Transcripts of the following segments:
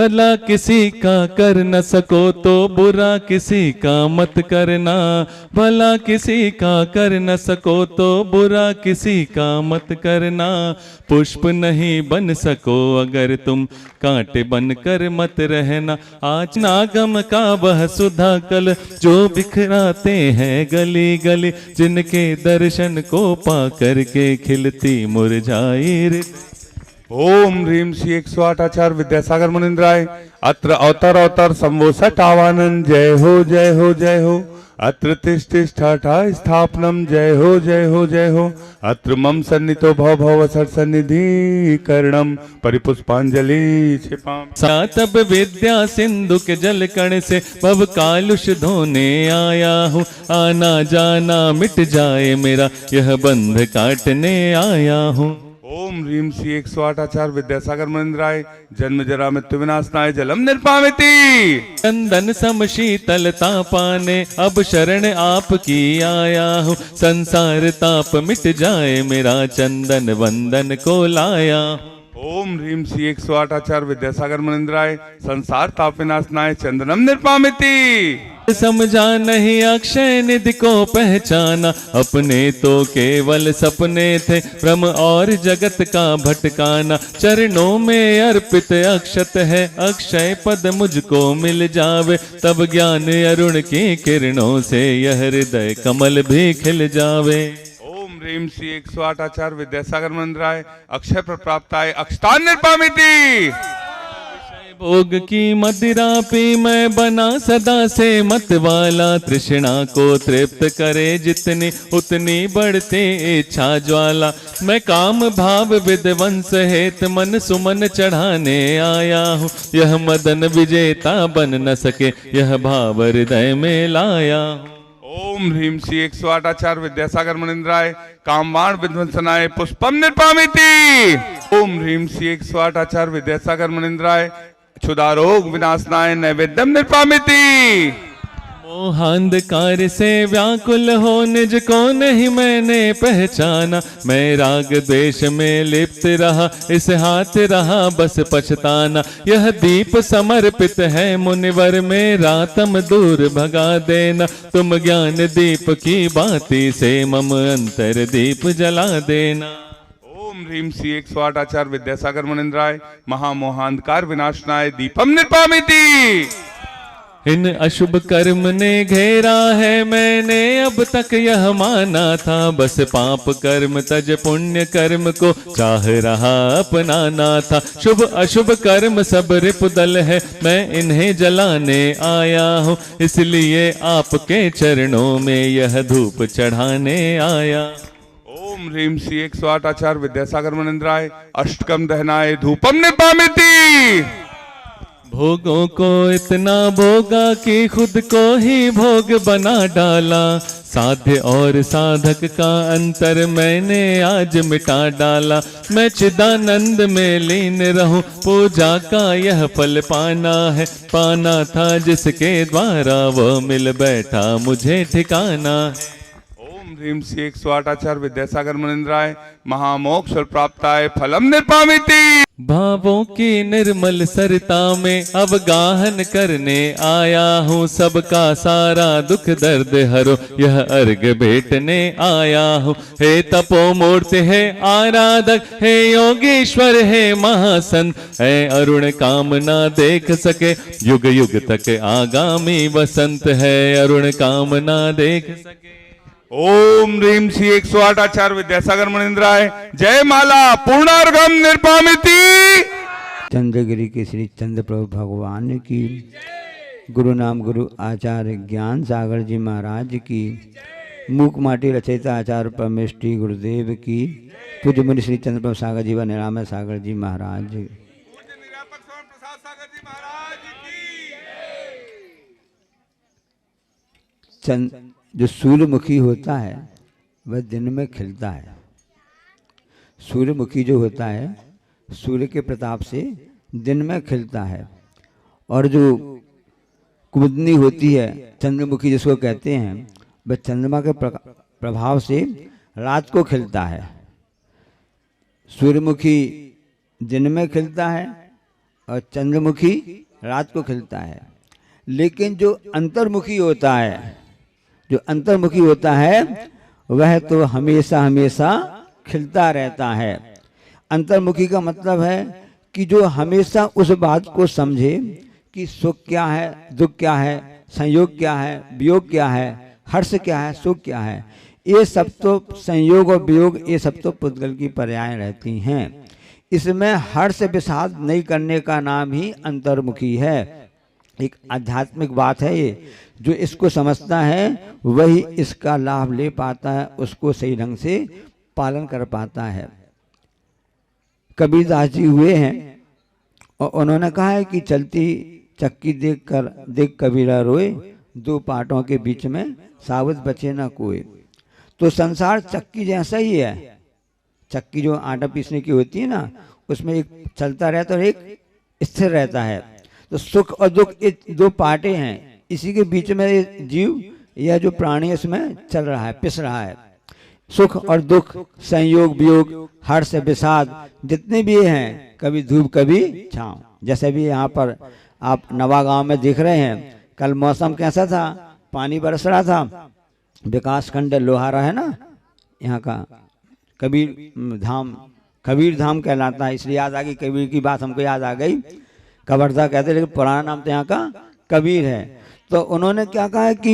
भला किसी का कर न सको तो बुरा किसी का मत करना, भला किसी का कर न सको तो बुरा किसी का मत करना। पुष्प नहीं बन सको अगर तुम कांटे बनकर मत रहना। आज नागम का वह सुधा कल जो बिखराते हैं गली गली, जिनके दर्शन को पा करके खिलती मुरझाई। ओम ह्रीं श्री 108 आचार्य विद्यासागर मुनिंद्राय। अत्र अवतर अवतर संवोसठ आवानन। जय हो जय हो जय हो। अत्र तिष्ठा स्थापनम। जय हो जय हो जय हो। अत्र मम सन्नितो भव भव सन्निधि करणम परिपुष्पांजलि क्षिपामि। तब विद्या सिंधु के जल कण से भव कालुष धोने आया हूँ। आना जाना मिट जाए मेरा यह बंध काटने आया हूँ। ओम ह्रीं श्री 108 आचार्य विद्यासागर मुनिंद्राय। जन्म जरा मृत्यु विनाशनाय जलम निर्पामिति। चंदन सम शीतलता पाने अब शरण आपकी आया हूँ। संसार ताप मिट जाए मेरा चंदन वंदन को लाया। ओम ह्रीं श्री 108 आचार्य विद्यासागर मुनिंद्राय। संसार ताप विनाशनाय चंदनम निर्पामिति। समझा नहीं अक्षय निधि को पहचाना, अपने तो केवल सपने थे भ्रम और जगत का भटकाना। चरणों में अर्पित अक्षत है अक्षय पद मुझको मिल जावे, तब ज्ञान अरुण की किरणों से यह हृदय कमल भी खिल जावे। ह्रीं श्री 108 आचार्य विद्यासागर मुनिंद्राय। अक्षय प्राप्ताय अक्षतान निर्पामिति। भोग की मदिरा पी मैं बना सदा से मत वाला, तृष्णा को तृप्त करे जितनी उतनी बढ़ती इच्छा ज्वाला। मैं काम भाव विध्वंस हेत मन सुमन चढ़ाने आया हूँ। यह मदन विजेता बन न सके यह भाव हृदय में लाया। ओम ह्रीं श्री 108 आचार्य विद्यासागर मुनिंद्राय। कामवाण विध्वंसनाय पुष्पम निर्पामिति। ओम ह्रीं श्री 108 आचार्य विद्यासागर मुनिंद्राय। क्षुधारोग विनाशनाय नैवेद्यम निर्पामिति। मोहांधकार से व्याकुल हो निज को नहीं मैंने पहचाना। मैं राग द्वेष में लिप्त रहा इस हाथ रहा बस पछताना। यह दीप समर्पित है मुनिवर मेरा तम दूर भगा देना। तुम ज्ञान दीप की बाती से मम अंतर दीप जला देना। ओम ह्रीं श्री 108 आचार्य विद्यासागर मुनिंद्राय। महामोहांधकार विनाशनाय दीपम निर्पामिति। इन अशुभ कर्म ने घेरा है मैंने अब तक यह माना था। बस पाप कर्म तज पुण्य कर्म को चाह रहा अपनाना था। शुभ अशुभ कर्म सब रिपुदल है मैं इन्हें जलाने आया हूँ। इसलिए आपके चरणों में यह धूप चढ़ाने आया। ओम ह्रीं श्री 108 आचार्य विद्यासागर मुनिंद्राय। अष्टकम दहनाय धूपम निर्पामिति। भोगों को इतना भोगा कि खुद को ही भोग बना डाला। साध्य और साधक का अंतर मैंने आज मिटा डाला। मैं चिदानंद में लीन रहूं पूजा का यह फल पाना है। पाना था जिसके द्वारा वो मिल बैठा मुझे ठिकाना। ह्रीं श्री 108 आचार्य विद्यासागर मुनिंद्राय। महामोक्ष प्राप्ताय फलम निर्पामिति। भावों की निर्मल सरिता में अवगाहन करने आया हूँ। सबका सारा दुख दर्द हरो यह अर्घ भेटने आया हूँ। हे तपो मूर्ति है आराधक हे योगेश्वर है महासंत, है अरुण कामना देख सके युग युग तक आगामी वसंत, है अरुण कामना देख सके। ओम ह्रीं श्री 108 आचार्य विद्यासागर मुनिंद्राय। जय माला पूर्णार्घम निर्पामिति। चंद्रगिरी के श्री चंद्र प्रभु भगवान की, गुरु नाम गुरु आचार्य ज्ञान सागर जी महाराज की, मूक माटी रचयिता आचार्य परमेष्टि गुरुदेव की, पूज्य मुनि श्री चंद्र प्रभु सागर जी व निरामय सागर जी महाराज। जो सूर्यमुखी होता है वह दिन में खिलता है। सूर्यमुखी जो होता है सूर्य के प्रताप से दिन में खिलता है, और जो कुमुदनी होती है चंद्रमुखी जिसको कहते हैं वह चंद्रमा के प्रभाव से रात को खिलता है। सूर्यमुखी दिन में खिलता है और चंद्रमुखी रात को खिलता है। लेकिन जो अंतर्मुखी होता है, जो अंतर्मुखी होता है वह तो हमेशा हमेशा खिलता रहता है। अंतर्मुखी का मतलब है कि जो हमेशा उस बात को समझे कि सुख क्या है, दुख क्या है, संयोग क्या है, वियोग क्या है, हर्ष क्या है, सुख क्या है, ये सब तो संयोग और वियोग ये सब तो पुद्गल की पर्याय रहती हैं। इसमें हर्ष विषाद नहीं करने का नाम ही अंतर्मुखी है। एक आध्यात्मिक बात है ये, जो इसको समझता है वही इसका लाभ ले पाता है, उसको सही ढंग से पालन कर पाता है। कबीरदास जी हुए हैं और उन्होंने कहा है कि चलती चक्की देख कबीरा रोए, दो पाटों के बीच में सावध बचे ना कोई। तो संसार चक्की जैसा ही है। चक्की जो आटा पीसने की होती है ना, उसमें एक चलता रहता है और एक स्थिर रहता है। तो सुख और दुख ये दो पाटे हैं, इसी के बीच में जीव यह जो प्राणी इसमें चल रहा है, पिस रहा है। सुख और दुख, संयोग वियोग, हर्ष विषाद जितने भी हैं, कभी धूप कभी छांव। जैसे भी यहाँ पर आप नवा गांव में देख रहे हैं, कल मौसम कैसा था, पानी बरस रहा था। विकास खंड लोहारा है ना यहाँ का, कबीर धाम कहलाता है, इसलिए याद आ गई कबीर की बात, हमको याद आ गई। कबरदा कहते, लेकिन पुराना नाम तो यहाँ का कबीर है। तो उन्होंने क्या कहा है कि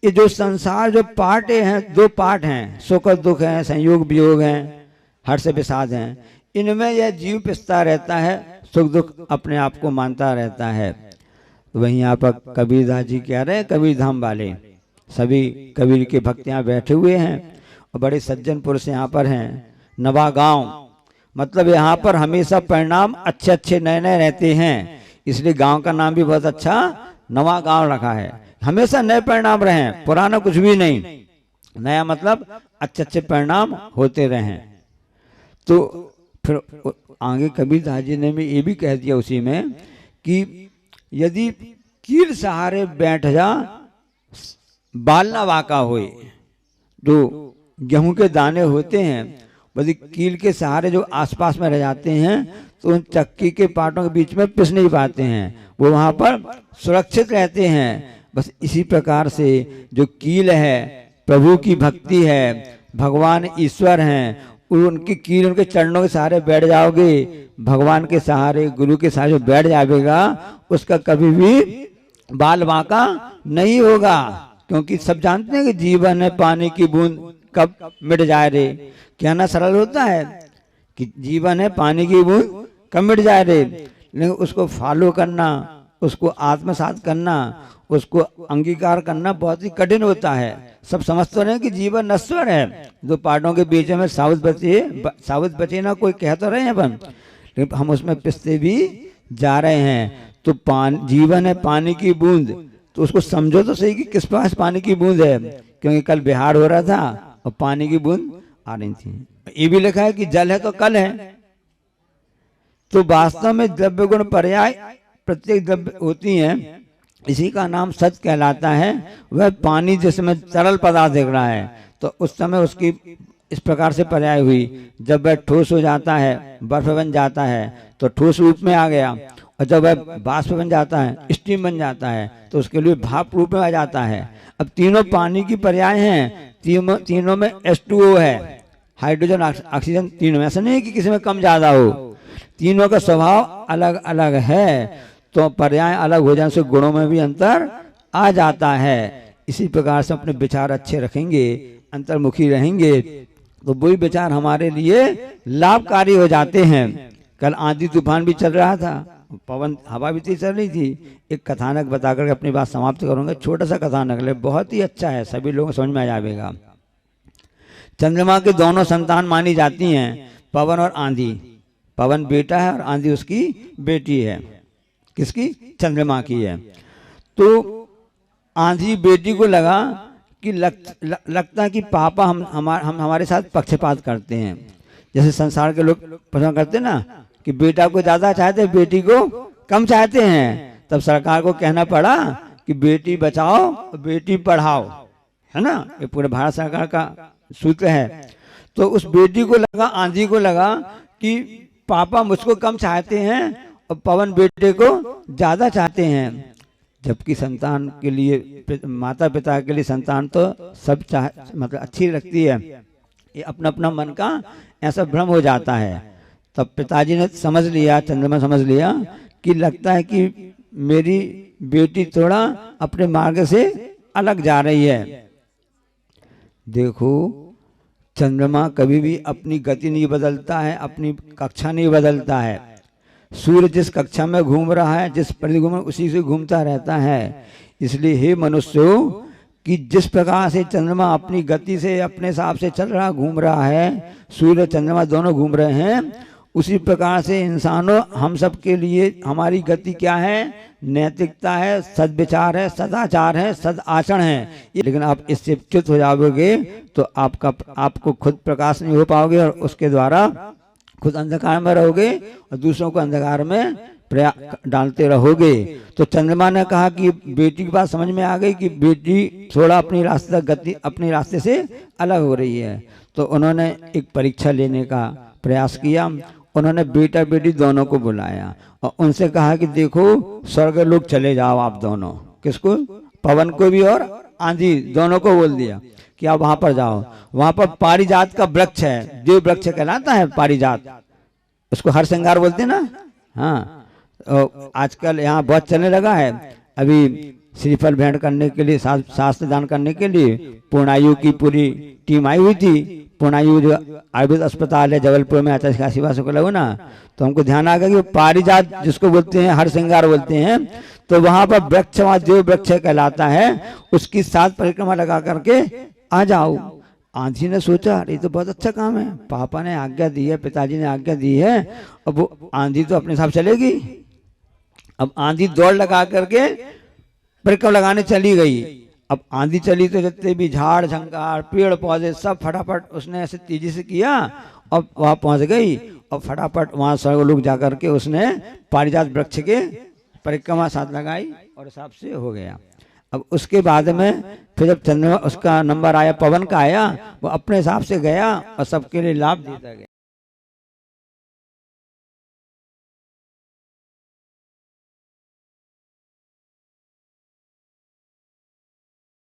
ये जो संसार जो पार्टे हैं, दो पार्ट हैं, सुख और दुख हैं, संयोग वियोग हैं, हर्ष विषाद हैं, इनमें यह जीव पिसता रहता है, सुख दुख अपने आप को मानता रहता है। तो वहीं यहाँ पर कबीरदास जी कह रहे हैं, कबीर धाम वाले सभी कबीर के भक्त यहाँ बैठे हुए हैं और बड़े सज्जन पुरुष यहाँ पर हैं। नवा गांव मतलब यहाँ पर हमेशा परिणाम अच्छे अच्छे नए नए रहते हैं, इसलिए गांव का नाम भी बहुत अच्छा नवा गांव रखा है। हमेशा नए परिणाम रहे, पुराना कुछ भी नहीं, नया मतलब अच्छे अच्छे परिणाम होते रहे। तो फिर आगे कबीरदास जी ने भी ये भी कह दिया उसी में कि यदि कील सहारे बैठ जा बाल ना वाका होए। जो गेहूं के दाने होते हैं यदि कील के सहारे जो आसपास में रह जाते हैं तो उन चक्की के पाटों के बीच में पिस नहीं पाते हैं, वो वहां पर सुरक्षित रहते हैं। बस इसी प्रकार से जो कील है, प्रभु की भक्ति है, भगवान ईश्वर हैं, उनकी कील उनके चरणों के सहारे बैठ जाओगे, भगवान के सहारे गुरु के सहारे बैठ जाएगा, उसका कभी भी बाल बांका नहीं होगा। क्योंकि सब जानते हैं कि जीवन है पानी की बूंद कब मिट जाए रे। कहना सरल होता है कि जीवन है पानी की बूंद कब मिट जाए रे, लेकिन उसको फॉलो करना, उसको आत्मसात करना, उसको अंगीकार करना बहुत ही कठिन होता है। सब समझते रहे कि जीवन नश्वर है, दो पार्टों के बीच में सावध बचे ना कोई कह तो रहे हैं अपन, लेकिन हम उसमें पिसते भी जा रहे हैं। तो जीवन है पानी की बूंद, तो उसको समझो तो सही कि किस पास पानी की बूंद है। क्योंकि कल बिहार हो रहा था और पानी की बूंद आ रही थी। ये भी लिखा है कि जल है तो कल है। तो वास्तव में द्रव्य गुण पर्याय प्रत्येक द्रव्य होती हैं, इसी का नाम सच कहलाता है। वह पानी जिसमें तरल पदार्थ दिख रहा है, तो उस समय उसकी इस प्रकार से पर्याय हुई। जब वह ठोस हो जाता है, बर्फ बन जाता है, तो ठोस रूप में आ गया, और जब वह बाष्प बन जाता है, स्टीम बन जाता है, तो उसके लिए भाप रूप में आ जाता है। अब तीनों पानी की पर्याय हैं, तीनों में H2O है, हाइड्रोजन ऑक्सीजन तीनों में। ऐसा नहीं है कि किसी में कम ज्यादा हो, तीनों का स्वभाव अलग अलग है, तो पर्याय अलग हो जाने से गुणों में भी अंतर आ जाता है। इसी प्रकार से अपने विचार अच्छे रखेंगे, अंतर्मुखी रहेंगे, तो वही विचार हमारे लिए लाभकारी हो जाते हैं। कल आंधी तूफान भी चल रहा था, पवन हवा भी तेज चल रही थी। एक कथानक बताकर अपनी बात समाप्त करूंगा, छोटा सा कथानक ले, बहुत ही अच्छा है, सभी लोगों को समझ में आ जाएगा। चंद्रमा के दोनों संतान मानी जाती हैं, पवन और आंधी। पवन बेटा है और आंधी उसकी बेटी है। किसकी? चंद्रमा की है। तो आंधी बेटी को लगा कि लगता है कि पापा हम हमारे साथ पक्षपात करते हैं। जैसे संसार के लोग पसंद करते हैं ना कि बेटा को ज्यादा चाहते, बेटी को कम चाहते हैं। तब सरकार को कहना पड़ा कि बेटी बचाओ बेटी पढ़ाओ, है ना, ये पूरे भारत सरकार का सूत्र है। तो उस बेटी को लगा, आंधी को लगा कि पापा मुझको कम चाहते हैं और पवन बेटे को ज़्यादा चाहते हैं, जबकि संतान के लिए, माता पिता के लिए संतान तो सब मतलब अच्छी लगती है। ये अपना अपना मन का ऐसा भ्रम हो जाता है। तब पिताजी ने समझ लिया, चंद्रमा समझ लिया कि लगता है कि मेरी बेटी थोड़ा अपने मार्ग से अलग जा रही है। देखो, चंद्रमा कभी भी अपनी गति नहीं बदलता है, अपनी कक्षा नहीं बदलता है। सूर्य जिस कक्षा में घूम रहा है, जिस परिधि घूम उसी से घूमता रहता है। इसलिए हे मनुष्यों, कि जिस प्रकार से चंद्रमा अपनी गति से अपने हिसाब से चल रहा, घूम रहा है, सूर्य चंद्रमा दोनों घूम रहे हैं, उसी प्रकार से इंसानों हम सब के लिए हमारी गति क्या है? नैतिकता है, सद्विचार है, सदाचार है, सद आचरण है। लेकिन आप इससे च्युत हो जाओगे तो आपको खुद प्रकाश नहीं हो पाओगे और उसके द्वारा खुद अंधकार में रहोगे और दूसरों को अंधकार में डालते रहोगे। तो चंद्रमा ने कहा कि बेटी की बात समझ में आ गई कि बेटी थोड़ा अपने रास्ते से अलग हो रही है। तो उन्होंने एक परीक्षा लेने का प्रयास किया। उन्होंने बेटा बेटी दोनों को बुलाया और उनसे कहा कि देखो, स्वर्ग लोग चले जाओ आप दोनों। किसको? पवन को भी और आंधी दोनों को बोल दिया कि आप वहां पर जाओ। वहां पर पारिजात का वृक्ष है, देव वृक्ष कहलाता है पारिजात, उसको हर श्रृंगार बोलते ना। हाँ, आजकल यहाँ बहुत चलने लगा है। अभी श्रीफल भेंट करने के लिए, शास्त्र दान करने के लिए पूर्णायु की पूरी टीम आई हुई थी। पूर्णायु जो आयुर्वेद अस्पताल है जबलपुर में, आचार्य काशीवास को लगो ना, तो हमको ध्यान आ गया कि पारिजात जिसको बोलते हैं, हर श्रृंगार बोलते हैं, तो वहां पर वृक्ष, वहां जो वृक्ष कहलाता है, उसकी 7 परिक्रमा लगा करके आ जाओ। आंधी ने सोचा ये तो बहुत अच्छा काम है, पापा ने आज्ञा दी है, पिताजी ने आज्ञा दी है, अब वो आंधी तो अपने साथ चलेगी। अब आंधी दौड़ लगा करके परिक्रमा लगाने चली गई। अब आंधी चली तो जितने भी झाड़ झंकार पेड़ पौधे सब फटाफट उसने ऐसे तेजी से किया और वहां पहुंच गई और फटाफट वहां स्वर्ग लोग जाकर के उसने पारिजात वृक्ष के परिक्रमा साथ लगाई और हिसाब से हो गया। अब उसके बाद में फिर जब चंद्रमा उसका नंबर आया, पवन का आया, वो अपने हिसाब से गया और सबके लिए लाभ देता गया।